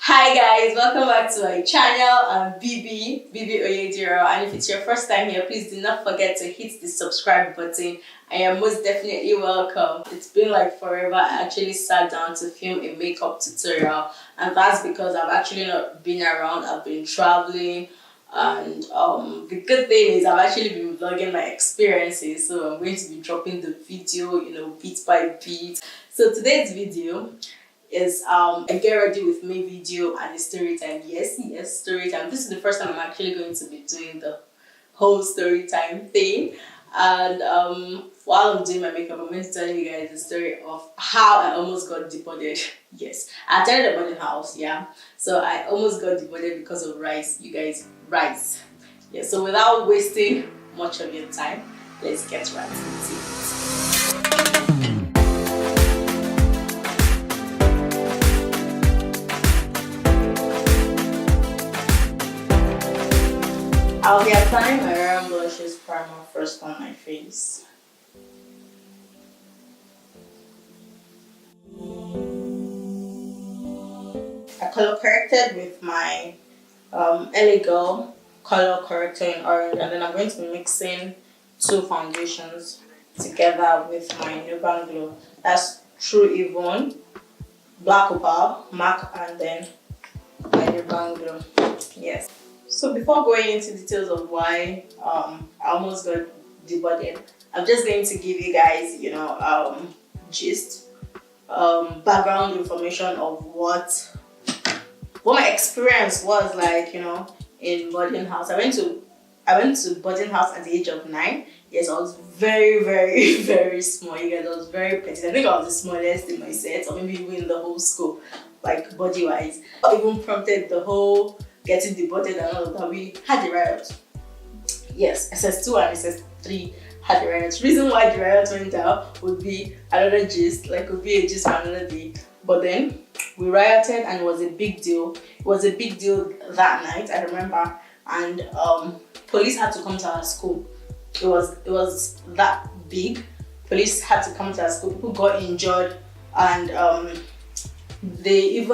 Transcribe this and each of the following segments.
Hi guys, welcome back to my channel. I'm Bibi Oyediro, and if it's your first time here, please do not forget to hit the subscribe button. I am most definitely welcome. It's been like forever. I actually sat down to film a makeup tutorial, and that's because I've actually not been around. I've been traveling, and the good thing is I've actually been vlogging my experiences, so I'm going to be dropping the video, bit by bit. So today's video is a get ready with me video and a story time. Yes, story time. This is the first time I'm actually going to be doing the whole story time thing. And while I'm doing my makeup, I'm going to tell you guys the story of how I almost got deported. Yes, I attended a boarding house, yeah. So I almost got deported because of rice. You guys, rice. Yeah, so without wasting much of your time, let's get right into it. I'll be applying my Grwm blushes primer first on my face. I color corrected with my LA Girl color corrector in orange, and then I'm going to be mixing two foundations together with my Grwm Glow. That's True Yvonne, Black Opal, MAC, and then my Grwm Glow. Yes. So before going into details of why I almost got deported, I'm just going to give you guys, gist, background information of what my experience was like, in boarding house. I went to boarding house at the age of 9. Yes, I was very, very, very small. You guys, I was very petite. I think I was the smallest in my set, or maybe even in the whole school, like body wise. I even prompted the whole getting deported and all of that. We had the riot. Yes, SS2 and SS3 had the riot. Reason why the riot went down would be another gist, would be a gist for another day. But then we rioted and it was a big deal. It was a big deal that night, I remember. And police had to come to our school. It was that big. Police had to come to our school. People got injured, and they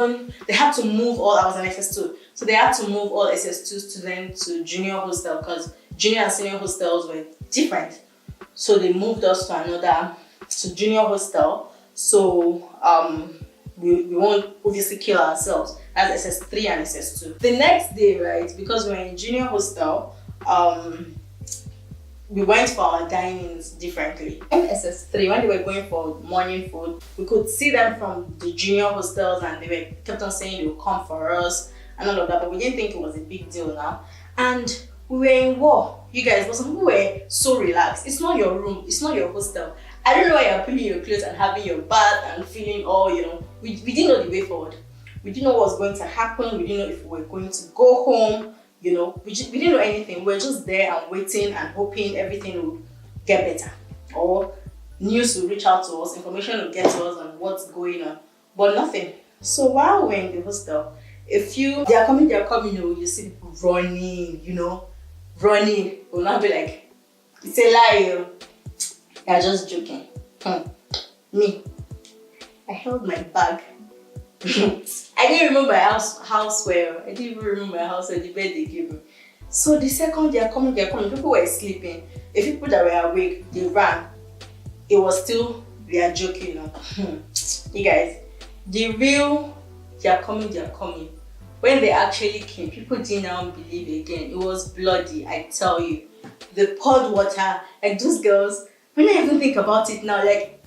had to move all. I was an SS2. So they had to move all SS2 students to junior hostel because junior and senior hostels were different. So they moved us to junior hostel. So we won't obviously kill ourselves. That's SS3 and SS2. The next day, right, because we were in junior hostel, we went for our dinings differently. In SS3, when they were going for morning food, we could see them from the junior hostels, and they kept on saying they would come for us and all of that, but we didn't think it was a big deal now. And we were in war, you guys, but some people were so relaxed. It's not your room, it's not your hostel. I don't know why you're putting your clothes and having your bath and feeling all, we didn't know the way forward. We didn't know what was going to happen. We didn't know if we were going to go home, we didn't know anything. We were just there and waiting and hoping everything would get better, or news will reach out to us, information will get to us on what's going on, but nothing. So while we're in the hostel, they are coming, you see people running, running. Will not be like, it's a lie, you're just joking. Me, I held my bag. I didn't remember my house where. I didn't even remember my house where the bed they gave me. So the second they are coming, people were sleeping. The people that were awake, they ran. It was still, they are joking, You guys, the real, they are coming. When they actually came, people didn't now believe again. It was bloody, I tell you. They poured water, like those girls, when I even think about it now, like,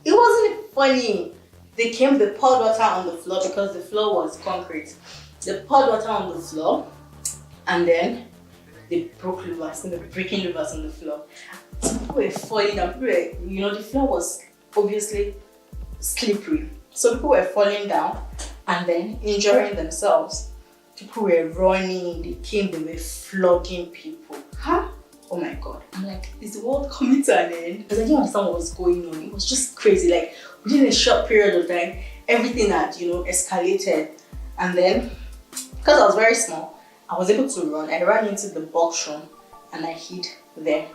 it wasn't funny. They poured water on the floor because the floor was concrete. They poured water on the floor, and then they broke louvers, and they were breaking louvers on the floor. Some people were falling down. The floor was obviously slippery. So people were falling down and then injuring themselves. People were running, they were flogging people. Huh? Oh my God. I'm like, is the world coming to an end? Because I didn't understand what was going on. It was just crazy. Like, within a short period of time, everything had, escalated. And then, because I was very small, I was able to run. I ran into the box room and I hid there.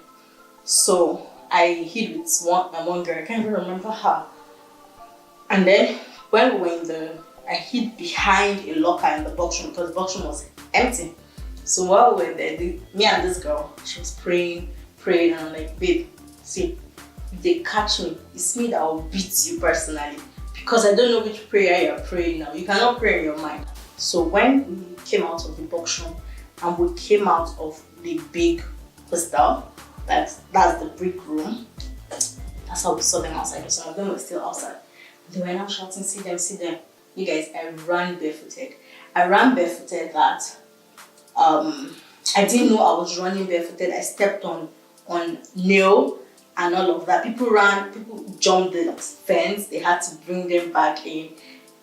So I hid with one girl. I can't even remember her. And then when we were in the I hid behind a locker in the box room because the box room was empty. So while we were there, me and this girl, she was praying, and I'm like, babe, see, if they catch me, it's me that will beat you personally because I don't know which prayer you're praying now. You cannot pray in your mind. So when we came out of the box room and we came out of the big hostel, that's the brick room, that's how we saw them outside. Some of them were still outside. They were now shouting, see them, see them. You guys, I ran barefooted. That I didn't know I was running barefooted. I stepped on nail and all of that. People jumped the fence. They had to bring them back in.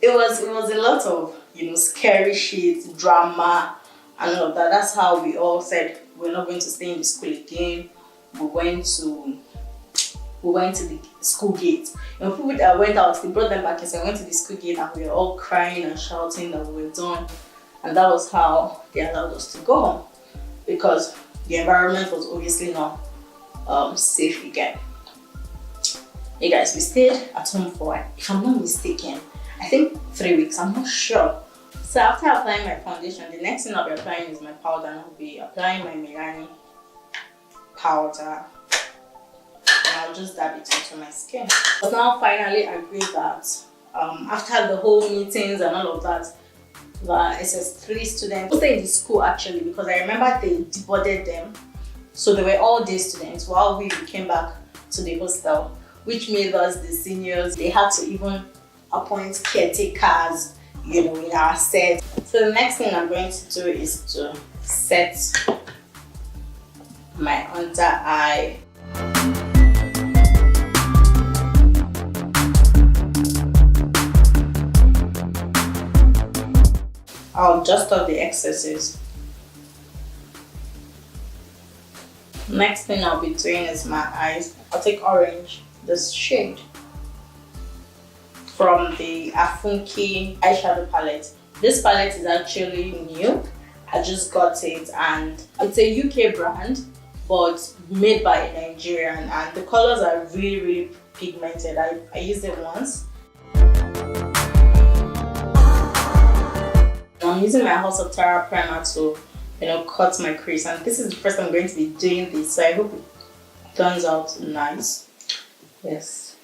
It was a lot of, scary shit, drama and all of that. That's how we all said we're not going to stay in the school again. We went to the school gate. People that went out, they brought them back and said, I went to the school gate and we were all crying and shouting that we were done. And that was how they allowed us to go home because the environment was obviously not safe again. Hey guys, we stayed at home for, if I'm not mistaken, I think 3 weeks, I'm not sure. So after applying my foundation, the next thing I'll be applying is my powder, and I'll be applying my Milani powder. And I'll just dab it into my skin. But now finally agreed that after the whole meetings and all of that, the SS3 students stayed in the school actually because I remember they deboarded them. So they were all day students while we came back to the hostel, which made us the seniors. They had to even appoint caretakers, in our set. So the next thing I'm going to do is to set my under eye. I'll dust off the excesses. Next thing I'll be doing is my eyes. I'll take orange, this shade, from the Afunki eyeshadow palette. This palette is actually new. I just got it and it's a UK brand but made by a Nigerian, and the colors are really, really pigmented. I used it once. I'm using my House of Tara primer to cut my crease, and this is the first time I'm going to be doing this, so I hope it turns out nice. Yes.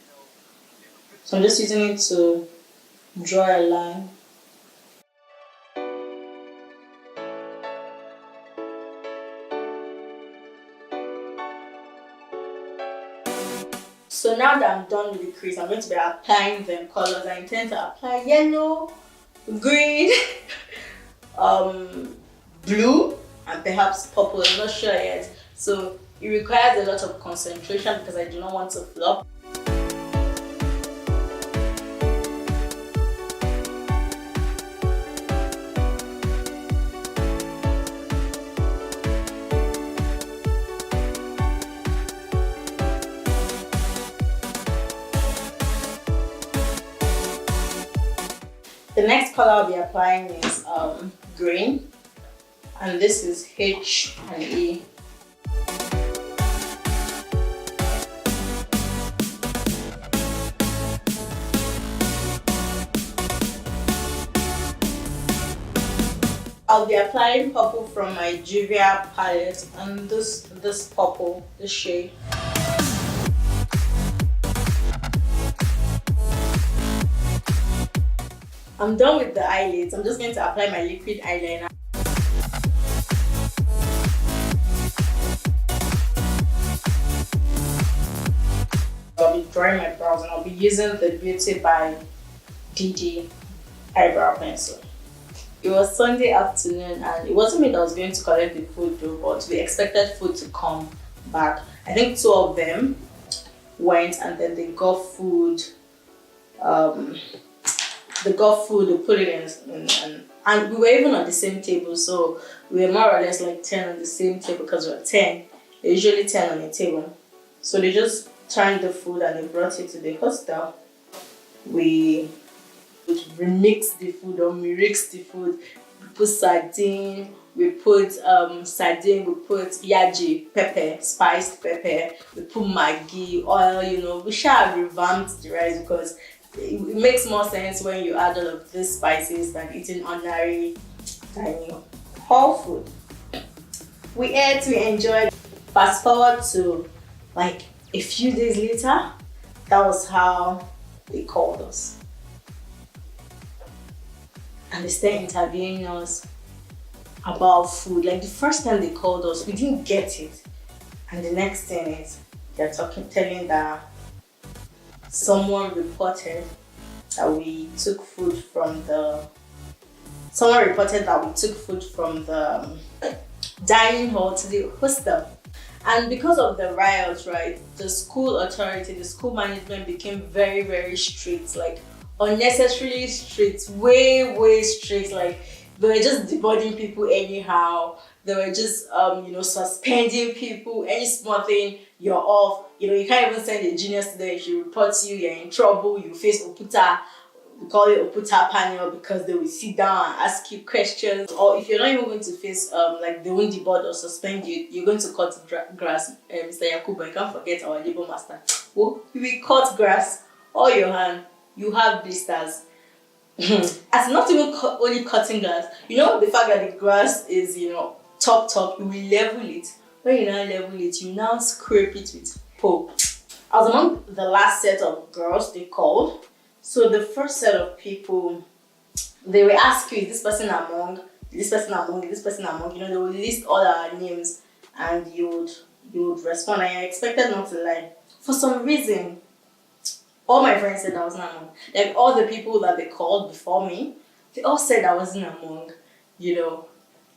So I'm just using it to draw a line. So now that I'm done with the crease, I'm going to be applying them colors. I intend to apply yellow, green, blue, and perhaps purple. I'm not sure yet. So it requires a lot of concentration because I do not want to flop. The next color I'll be applying is green, and this is H and E. I'll be applying purple from my Juvia palette, and this purple, this shade. I'm done with the eyelids. I'm just going to apply my liquid eyeliner. I'll be drawing my brows, and I'll be using the Beauty by DD eyebrow pencil. It was Sunday afternoon, and it wasn't me that was going to collect the food though, but we expected food to come back. I think 2 of them went, and then they got food. They put it in, and we were even on the same table, so we were more or less like 10 on the same table because we were 10. They're usually 10 on a table. So they just turned the food and they brought it to the hostel. We remixed the food or mixed the food. We put sardine, we put yaji pepper, spiced pepper, we put Maggi, oil, we shall revamped the rice because it makes more sense when you add all of these spices than eating ordinary tiny whole food. We ate, we enjoyed. Fast forward to like a few days later, that was how they called us. And they started interviewing us about food. Like the first time they called us, we didn't get it. And the next thing is they're telling that someone reported that we took food from the dining hall to the hostel. And because of the riots, right, the school authority, the school management became very, very strict, like unnecessarily strict, way strict. Like they were just deporting people anyhow. They were just suspending people. Any small thing, you're off. You can't even send a junior student. If she reports you, you're in trouble. You face Oputa. We call it Oputa panel because they will sit down and ask you questions. Or if you're not even going to face like they won't deport or suspend you, you're going to cut grass. Mr. Yakuba, you can't forget our labor master. Oh, if we cut grass, all your hand, you have blisters. As not even only cutting grass, the fact that the grass is top, you will level it. When you now level it, you now scrape it with hoe. I was among the last set of girls they called. So the first set of people, they will ask you, is this person among? Is this person among? Is this person among? They will list all our names and you would respond. And I expected not to lie. For some reason, all my friends said I wasn't among. Like all the people that they called before me, they all said I wasn't among,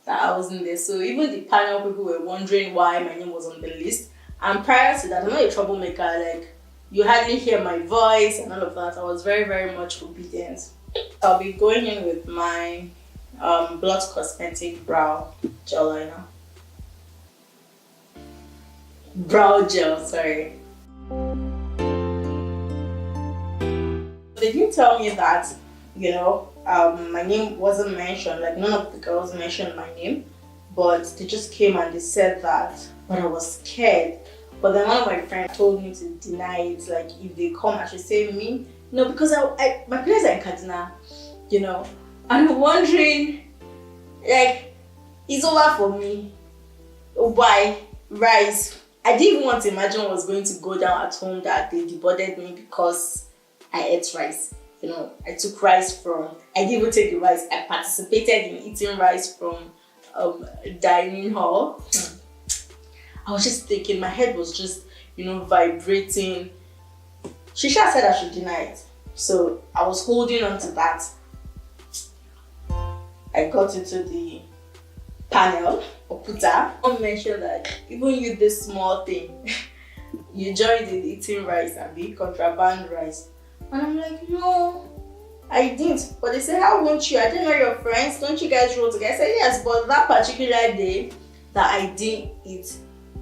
that I wasn't there. So even the panel people were wondering why my name was on the list. And prior to that, I'm not a troublemaker. Like, you hardly hear my voice and all of that. I was very, very much obedient. I'll be going in with my Blood Cosmetic brow gel liner. Brow gel, sorry. They didn't tell me that, my name wasn't mentioned. Like, none of the girls mentioned my name. But they just came and they said that, but I was scared. But then one of my friends told me to deny it. Like, if they come, I should say me. Because my parents are in Kaduna, and I'm wondering, like, it's over for me. Why? Rice. I didn't even want to imagine what was going to go down at home that they deported me because I ate rice. I took rice I didn't even take the rice. I participated in eating rice from a dining hall. I was just thinking, my head was just, vibrating. Shisha said I should deny it. So I was holding on to that. I got into the panel, Oputa. I mentioned that even you, this small thing, you joined in eating rice and be contraband rice. And I'm like, no, I didn't. But they said, how won't you? I didn't know your friends. Don't you guys roll together? I said, yes, but that particular day that I didn't eat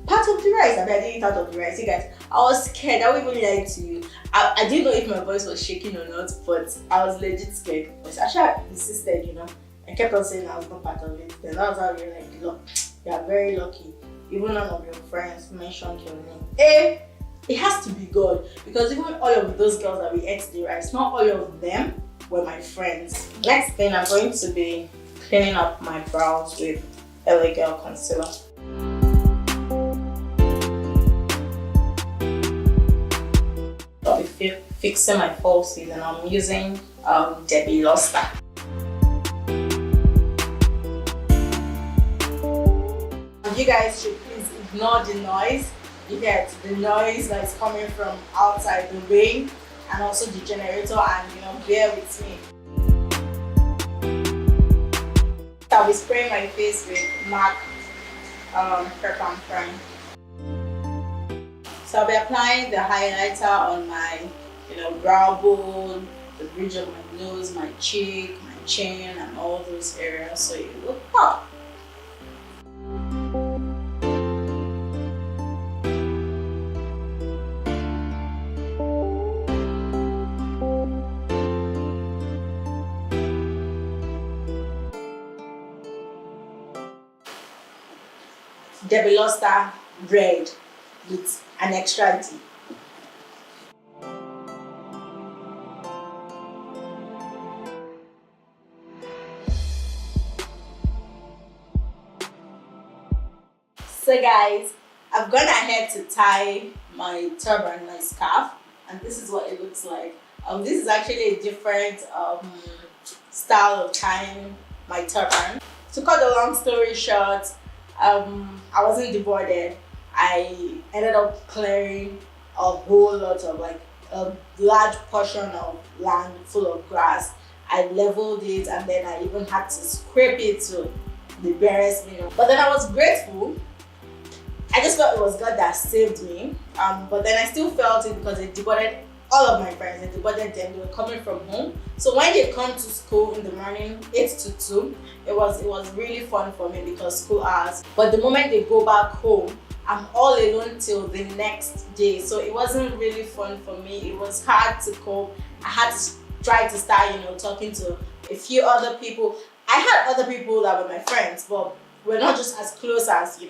part of the rice, and I didn't eat out of the rice. You guys, I was scared. I wouldn't even lie to you. I didn't know if my voice was shaking or not, but I was legit scared. But Asha insisted, I kept on saying I was not part of it. Then that was how we were like, look, you are very lucky. Even none of your friends mentioned your name. It has to be God, because even all of those girls that we ate the rice, not all of them were my friends. Next thing, I'm going to be cleaning up my brows with LA Girl concealer. I'll be fixing my falsies, and I'm using Debbie Luster. You guys should please ignore the noise. You get the noise that's coming from outside, the rain, and also the generator, and bear with me. I'll be spraying my face with MAC Prep and Prime. So I'll be applying the highlighter on my brow bone, the bridge of my nose, my cheek, my chin, and all those areas, so it will pop. Debbie Luster red with an extra D. So guys, I've gone ahead to tie my turban, my scarf, and this is what it looks like. This is actually a different style of tying my turban. To cut the long story short, I wasn't deboarded. I ended up clearing a whole lot of, like, a large portion of land full of grass. I leveled it, and then I even had to scrape it to the barest minimum. But then I was grateful. I just felt it was God that saved me. But then I still felt it because it deboarded all of my friends. It deboarded them. They were coming from home. So when they come to school in the morning, 8 to 2, it was really fun for me because school hours. But the moment they go back home, I'm all alone till the next day. So it wasn't really fun for me. It was hard to cope. I had to try to start, talking to a few other people. I had other people that were my friends, but we're not just as close as,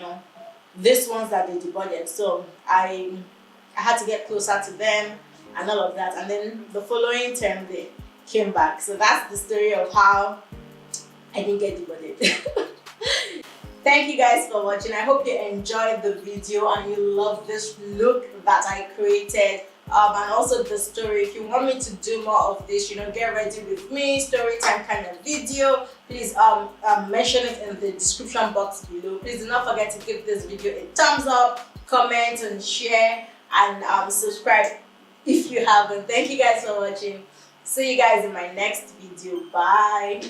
these ones that they deboarded. So I had to get closer to them and all of that. And then the following term they came back. So that's the story of how I didn't get deboarded. Thank you guys for watching. I hope you enjoyed the video and you love this look that I created. And also the story. If you want me to do more of this, get ready with me, story time kind of video, please mention it in the description box below. Please do not forget to give this video a thumbs up, comment and share, and subscribe if you haven't. Thank you guys for watching. See you guys in my next video. Bye.